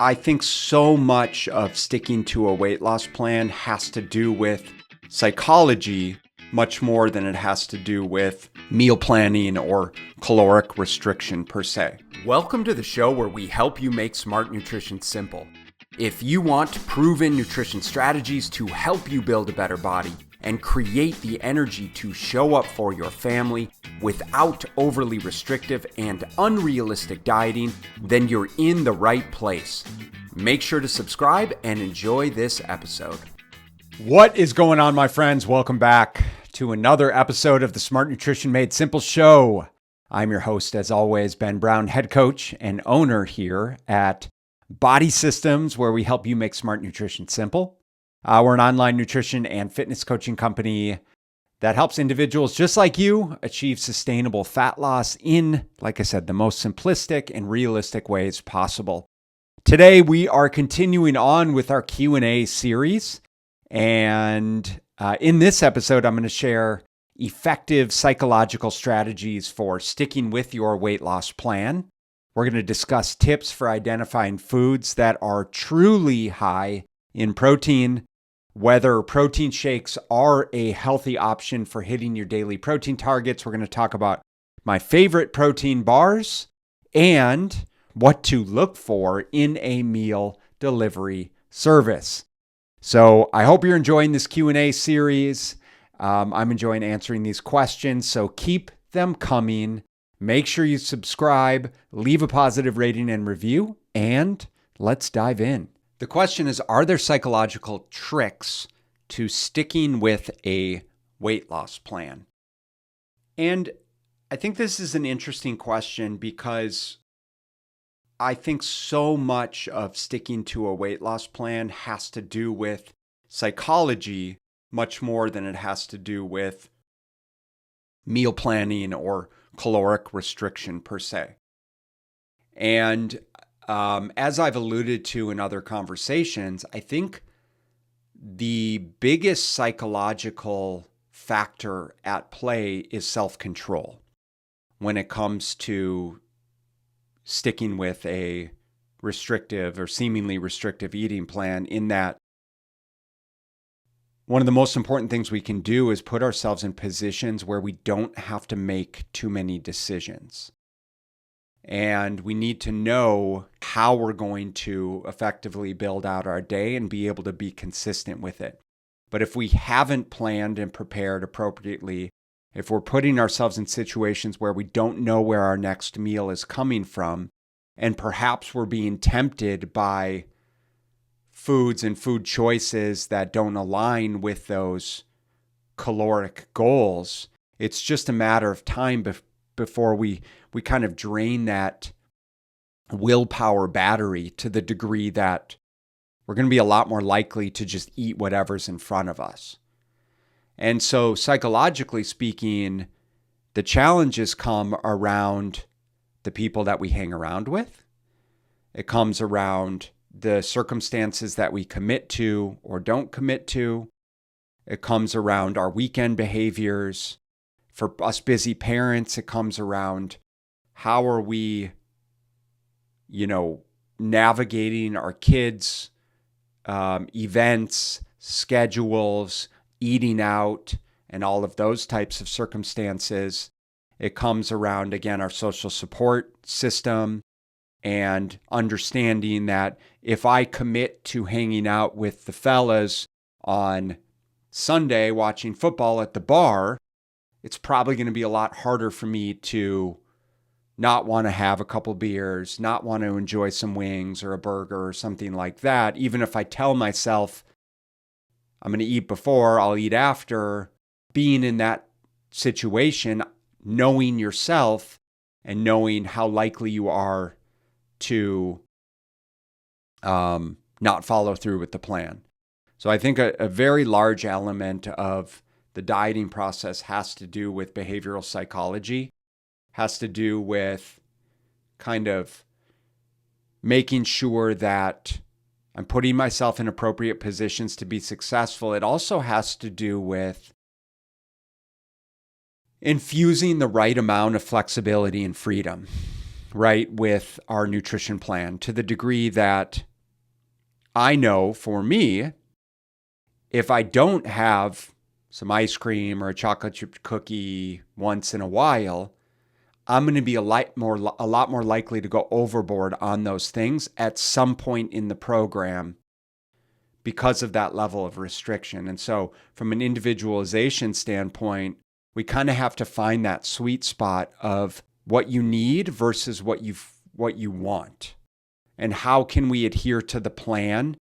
I think so much of sticking to a weight loss plan has to do with psychology much more than it has to do with meal planning or caloric restriction per se. Welcome to the show where we help you make smart nutrition simple. If you want proven nutrition strategies to help you build a better body and create the energy to show up for your family without overly restrictive and unrealistic dieting, then you're in the right place. Make sure to subscribe and enjoy this episode. What is going on, my friends? Welcome back to another episode of the Smart Nutrition Made Simple show. I'm your host, as always, Ben Brown, head coach and owner here at Body Systems, where we help you make smart nutrition simple. We're an online nutrition and fitness coaching company that helps individuals just like you achieve sustainable fat loss in, like I said, the most simplistic and realistic ways possible. Today, we are continuing on with our Q&A series. And in this episode, I'm going to share effective psychological strategies for sticking with your weight loss plan. We're going to discuss tips for identifying foods that are truly high in protein, whether protein shakes are a healthy option for hitting your daily protein targets. We're going to talk about my favorite protein bars and what to look for in a meal delivery service. So I hope you're enjoying this Q&A series. I'm enjoying answering these questions, so keep them coming. Make sure you subscribe, leave a positive rating and review, and let's dive in. The question is, are there psychological tricks to sticking with a weight loss plan? And I think this is an interesting question because I think so much of sticking to a weight loss plan has to do with psychology much more than it has to do with meal planning or caloric restriction per se. And as I've alluded to in other conversations, I think the biggest psychological factor at play is self-control when it comes to sticking with a restrictive or seemingly restrictive eating plan, in that one of the most important things we can do is put ourselves in positions where we don't have to make too many decisions. And we need to know how we're going to effectively build out our day and be able to be consistent with it. But if we haven't planned and prepared appropriately, if we're putting ourselves in situations where we don't know where our next meal is coming from, and perhaps we're being tempted by foods and food choices that don't align with those caloric goals, it's just a matter of time before we kind of drain that willpower battery to the degree that we're going to be a lot more likely to just eat whatever's in front of us. And so psychologically speaking, the challenges come around the people that we hang around with. It comes around the circumstances that we commit to or don't commit to. It comes around our weekend behaviors. For us busy parents, it comes around how are we, navigating our kids' events, schedules, eating out, and all of those types of circumstances. It comes around, again, our social support system and understanding that if I commit to hanging out with the fellas on Sunday watching football at the bar, it's probably going to be a lot harder for me to not want to have a couple beers, not want to enjoy some wings or a burger or something like that. Even if I tell myself I'm going to eat before, I'll eat after, being in that situation, knowing yourself and knowing how likely you are to not follow through with the plan. So I think a very large element of the dieting process has to do with behavioral psychology, has to do with kind of making sure that I'm putting myself in appropriate positions to be successful. It also has to do with infusing the right amount of flexibility and freedom, right, with our nutrition plan, to the degree that I know for me, if I don't have some ice cream or a chocolate chip cookie once in a while, I'm going to be a lot more likely to go overboard on those things at some point in the program because of that level of restriction. And so from an individualization standpoint, we kind of have to find that sweet spot of what you need versus what you want. And how can we adhere to the plan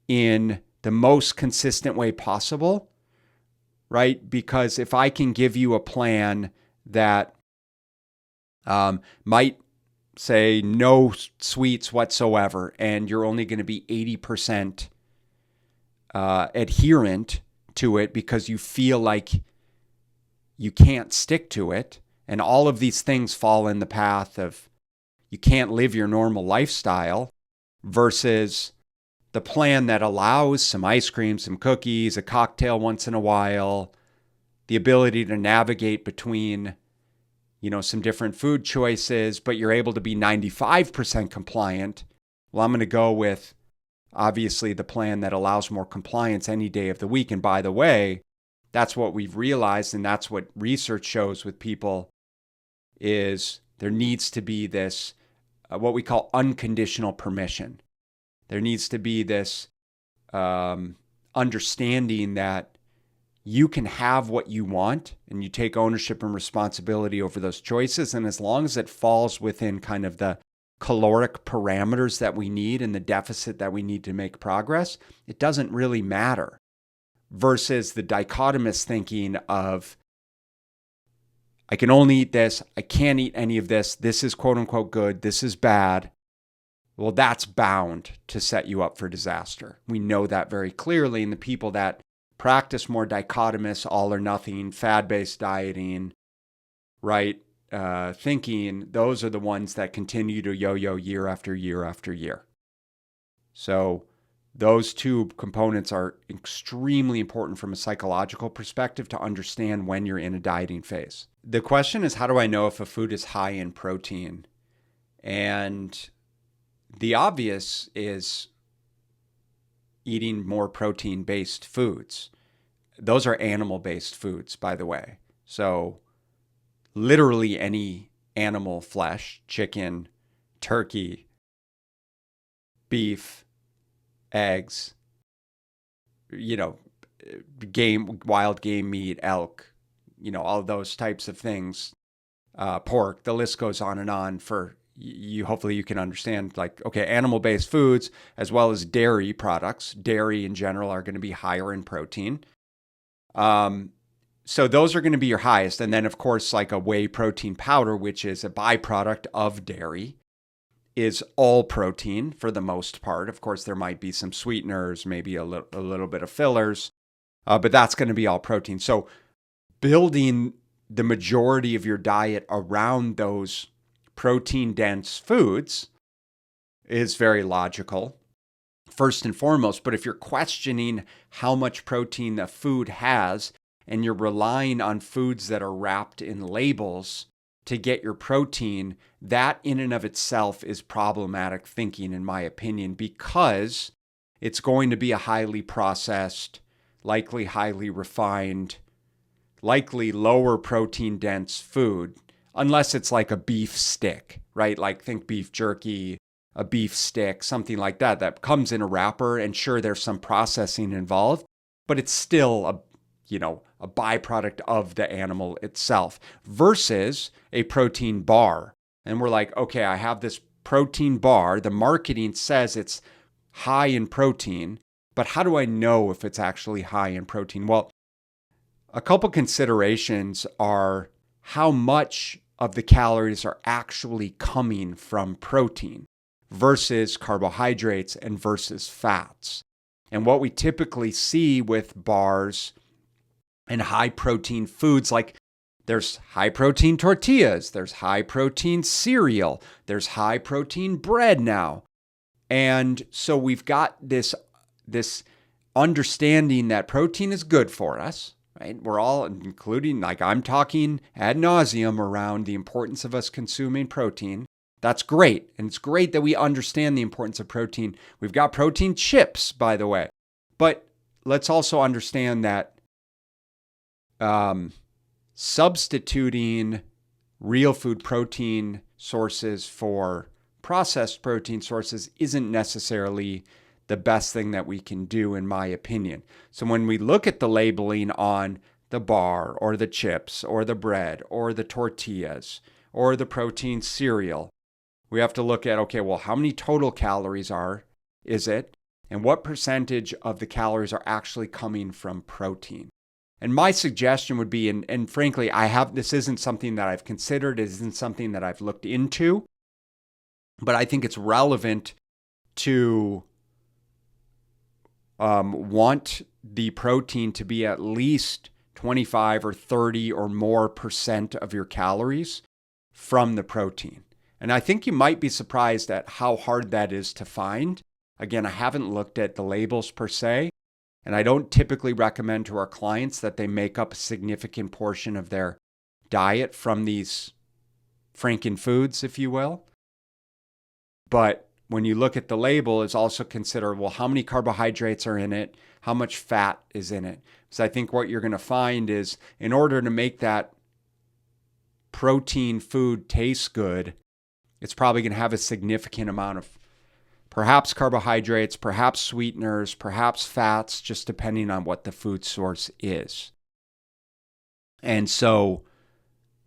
in the most consistent way possible, right? Because if I can give you a plan that might say no sweets whatsoever, and you're only going to be 80% adherent to it because you feel like you can't stick to it, and all of these things fall in the path of you can't live your normal lifestyle, versus the plan that allows some ice cream, some cookies, a cocktail once in a while, the ability to navigate between some different food choices, but you're able to be 95% compliant. Well, I'm going to go with, obviously, the plan that allows more compliance any day of the week. And by the way, that's what we've realized, and that's what research shows with people, is there needs to be this, what we call unconditional permission. There needs to be this understanding that you can have what you want and you take ownership and responsibility over those choices. And as long as it falls within kind of the caloric parameters that we need and the deficit that we need to make progress, it doesn't really matter. Versus the dichotomous thinking of, I can only eat this, I can't eat any of this, this is quote unquote good, this is bad. Well, that's bound to set you up for disaster. We know that very clearly. And the people that practice more dichotomous, all or nothing, fad-based dieting, right, thinking, those are the ones that continue to yo-yo year after year after year. So those two components are extremely important from a psychological perspective to understand when you're in a dieting phase. The question is, how do I know if a food is high in protein? And the obvious is eating more protein-based foods. Those are animal-based foods, by the way. So literally any animal flesh, chicken, turkey, beef, eggs, wild game meat, elk, all those types of things, pork, the list goes on and on for you. Hopefully you can understand, like, okay, animal-based foods as well as dairy products. Dairy in general are going to be higher in protein. So those are going to be your highest. And then of course, like a whey protein powder, which is a byproduct of dairy, is all protein for the most part. Of course, there might be some sweeteners, maybe a little bit of fillers, but that's going to be all protein. So building the majority of your diet around those protein-dense foods is very logical, first and foremost. But if you're questioning how much protein the food has, and you're relying on foods that are wrapped in labels to get your protein, that in and of itself is problematic thinking, in my opinion, because it's going to be a highly processed, likely highly refined, likely lower protein dense food, unless it's like a beef stick, right? Like think beef jerky, a beef stick, something like that, that comes in a wrapper, and sure, there's some processing involved, but it's still a byproduct of the animal itself, versus a protein bar. And we're like, okay, I have this protein bar. The marketing says it's high in protein, but how do I know if it's actually high in protein? Well, a couple considerations are how much of the calories are actually coming from protein versus carbohydrates and versus fats. And what we typically see with bars and high protein foods, like there's high protein tortillas, there's high protein cereal, there's high protein bread now. And so we've got this understanding that protein is good for us, right? We're all, including, like I'm talking ad nauseum around the importance of us consuming protein. That's great. And it's great that we understand the importance of protein. We've got protein chips, by the way. But let's also understand that substituting real food protein sources for processed protein sources isn't necessarily the best thing that we can do, in my opinion. So when we look at the labeling on the bar or the chips or the bread or the tortillas or the protein cereal, we have to look at, okay, well, how many total calories is it? And what percentage of the calories are actually coming from protein? And my suggestion would be, and frankly, this isn't something that I've considered, it isn't something that I've looked into, but I think it's relevant to want the protein to be at least 25 or 30 or more percent of your calories from the protein. And I think you might be surprised at how hard that is to find. Again, I haven't looked at the labels per se, and I don't typically recommend to our clients that they make up a significant portion of their diet from these Franken foods, if you will. But when you look at the label, it's also consider, well, how many carbohydrates are in it? How much fat is in it? So I think what you're going to find is, in order to make that protein food taste good, it's probably going to have a significant amount of perhaps carbohydrates, perhaps sweeteners, perhaps fats, just depending on what the food source is. And so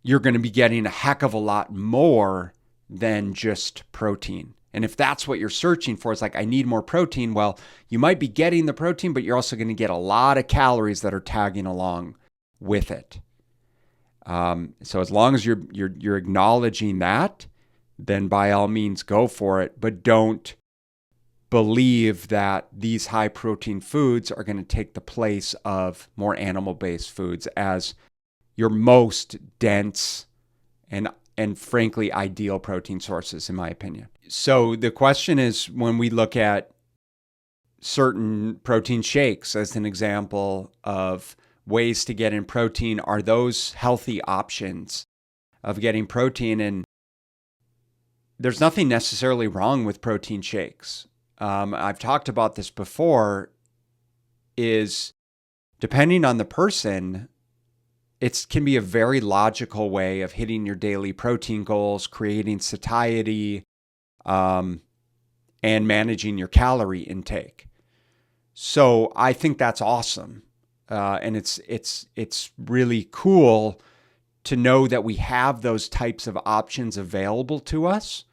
you're going to be getting a heck of a lot more than just protein. And if that's what you're searching for, it's like, I need more protein. Well, you might be getting the protein, but you're also going to get a lot of calories that are tagging along with it. So as long as you're acknowledging that, then by all means go for it. But don't believe that these high protein foods are going to take the place of more animal-based foods as your most dense and frankly ideal protein sources, in my opinion. So the question is, when we look at certain protein shakes as an example of ways to get in protein, are those healthy options of getting protein? And there's nothing necessarily wrong with protein shakes. I've talked about this before, is depending on the person, it can be a very logical way of hitting your daily protein goals, creating satiety, and managing your calorie intake. So I think that's awesome. And it's really cool to know that we have those types of options available to us.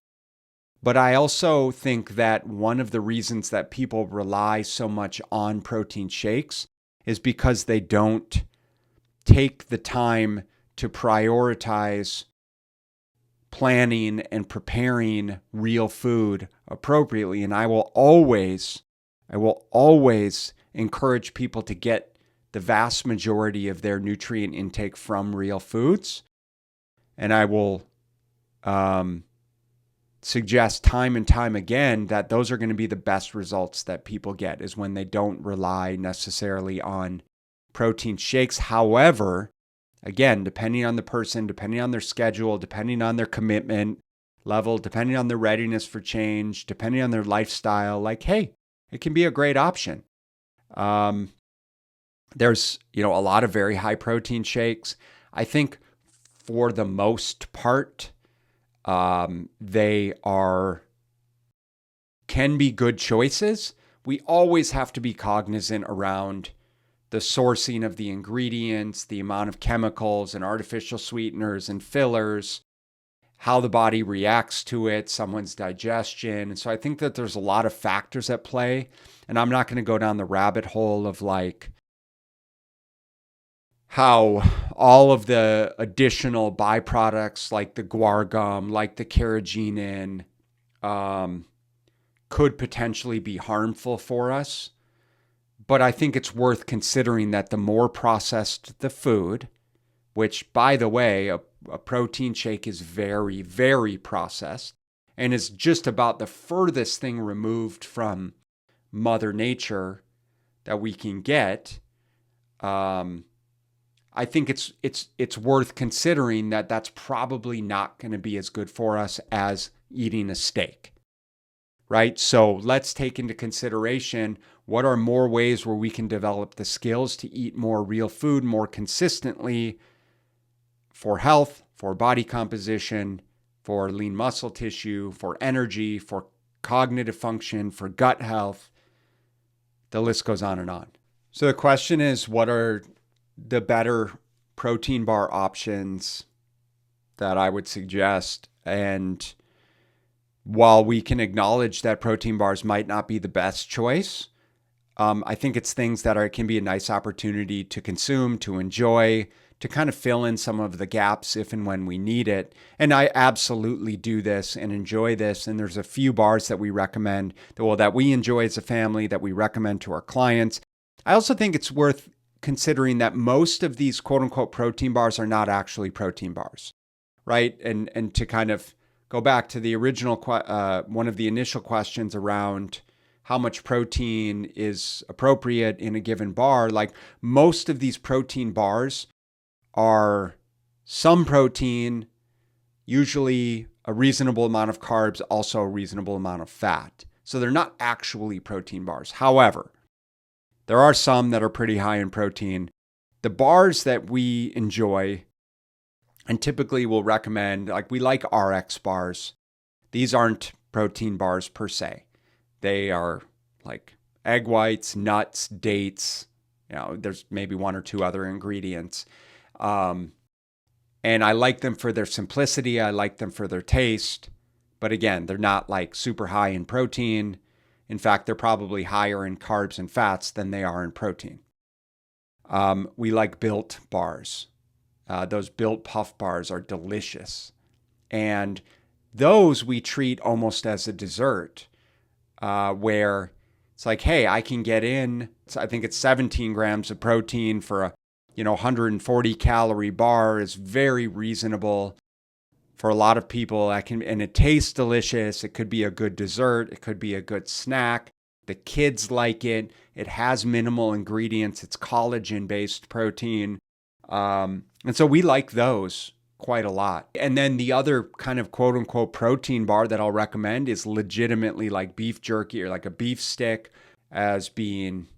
But I also think that one of the reasons that people rely so much on protein shakes is because they don't take the time to prioritize planning and preparing real food appropriately. And I will always encourage people to get the vast majority of their nutrient intake from real foods. And I will suggest time and time again that those are going to be the best results that people get, is when they don't rely necessarily on protein shakes. However, again, depending on the person, depending on their schedule, depending on their commitment level, depending on their readiness for change, depending on their lifestyle, like, hey, it can be a great option. There's, a lot of very high protein shakes. I think for the most part, they can be good choices. We always have to be cognizant around the sourcing of the ingredients, the amount of chemicals and artificial sweeteners and fillers, how the body reacts to it, someone's digestion. And so I think that there's a lot of factors at play. And I'm not going to go down the rabbit hole of like how all of the additional byproducts like the guar gum, like the carrageenan, could potentially be harmful for us. But I think it's worth considering that the more processed the food, which, by the way, a protein shake is very, very processed and is just about the furthest thing removed from Mother Nature that we can get. I think it's worth considering that that's probably not going to be as good for us as eating a steak, right? So let's take into consideration what are more ways where we can develop the skills to eat more real food more consistently for health, for body composition, for lean muscle tissue, for energy, for cognitive function, for gut health. The list goes on and on. So the question is, what are the better protein bar options that I would suggest? And while we can acknowledge that protein bars might not be the best choice, I think it's things that can be a nice opportunity to consume, to enjoy, to kind of fill in some of the gaps if and when we need it. And I absolutely do this and enjoy this. And there's a few bars that we recommend, that we enjoy as a family, that we recommend to our clients. I also think it's worth considering that most of these quote unquote protein bars are not actually protein bars, right? And to kind of go back to the original, one of the initial questions around how much protein is appropriate in a given bar, like most of these protein bars are some protein, usually a reasonable amount of carbs, also a reasonable amount of fat. So they're not actually protein bars. However, there are some that are pretty high in protein. The bars that we enjoy and typically will recommend, like we like RX bars. These aren't protein bars per se. They are like egg whites, nuts, dates. There's maybe one or two other ingredients. And I like them for their simplicity. I like them for their taste. But again, they're not like super high in protein. In fact, they're probably higher in carbs and fats than they are in protein. We like Built bars. Those Built Puff bars are delicious. And those we treat almost as a dessert, where it's like, hey, I can get in, I think it's 17 grams of protein for a 140 calorie bar is very reasonable for a lot of people. And it tastes delicious. It could be a good dessert. It could be a good snack. The kids like it. It has minimal ingredients. It's collagen-based protein. And so we like those quite a lot. And then the other kind of quote unquote protein bar that I'll recommend is legitimately like beef jerky or like a beef stick as being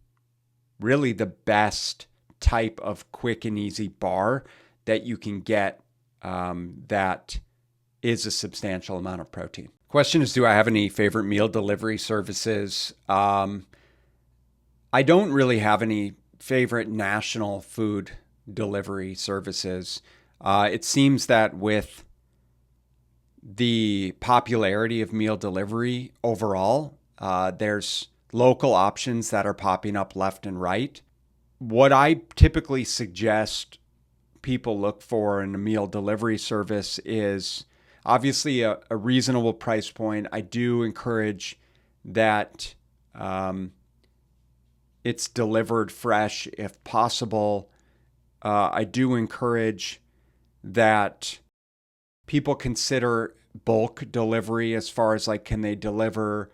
really the best type of quick and easy bar that you can get that is a substantial amount of protein. Question is, do I have any favorite meal delivery services? I don't really have any favorite national food delivery services. It seems that with the popularity of meal delivery overall, there's local options that are popping up left and right. What I typically suggest people look for in a meal delivery service is obviously a reasonable price point. I do encourage that it's delivered fresh if possible. I do encourage that people consider bulk delivery as far as like, can they deliver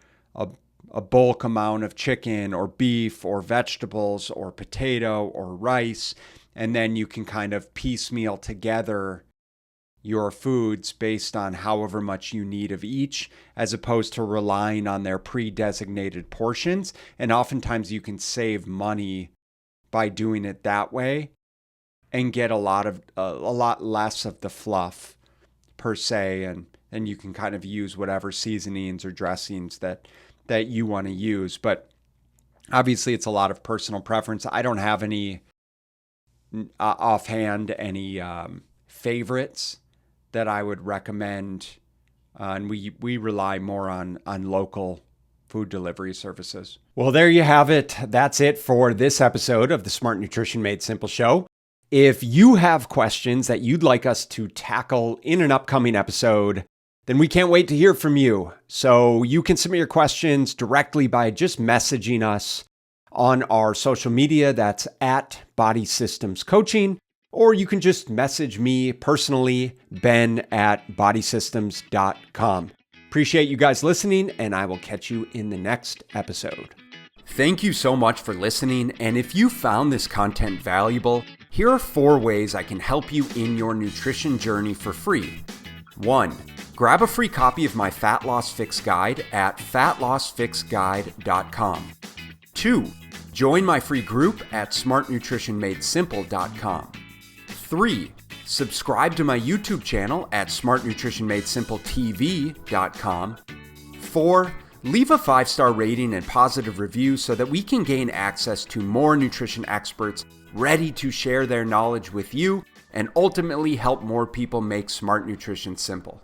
a bulk amount of chicken or beef or vegetables or potato or rice, and then you can kind of piecemeal together your foods based on however much you need of each, as opposed to relying on their pre-designated portions. And oftentimes you can save money by doing it that way and get a lot less of the fluff per se, and you can kind of use whatever seasonings or dressings that you want to use. But obviously it's a lot of personal preference. I don't have any offhand any favorites that I would recommend, and we rely more on local food delivery services. Well, there you have it. That's it for this episode of the Smart Nutrition Made Simple show. If you have questions that you'd like us to tackle in an upcoming episode, then we can't wait to hear from you. So you can submit your questions directly by just messaging us on our social media. That's at Body Systems Coaching. Or you can just message me personally, ben@bodysystems.com. Appreciate you guys listening, and I will catch you in the next episode. Thank you so much for listening. And if you found this content valuable, here are 4 ways I can help you in your nutrition journey for free. 1, Grab a free copy of my Fat Loss Fix Guide at fatlossfixguide.com. 2. Join my free group at smartnutritionmadesimple.com. 3. Subscribe to my YouTube channel at smartnutritionmadesimpletv.com. 4. Leave a 5-star rating and positive review so that we can gain access to more nutrition experts ready to share their knowledge with you and ultimately help more people make smart nutrition simple.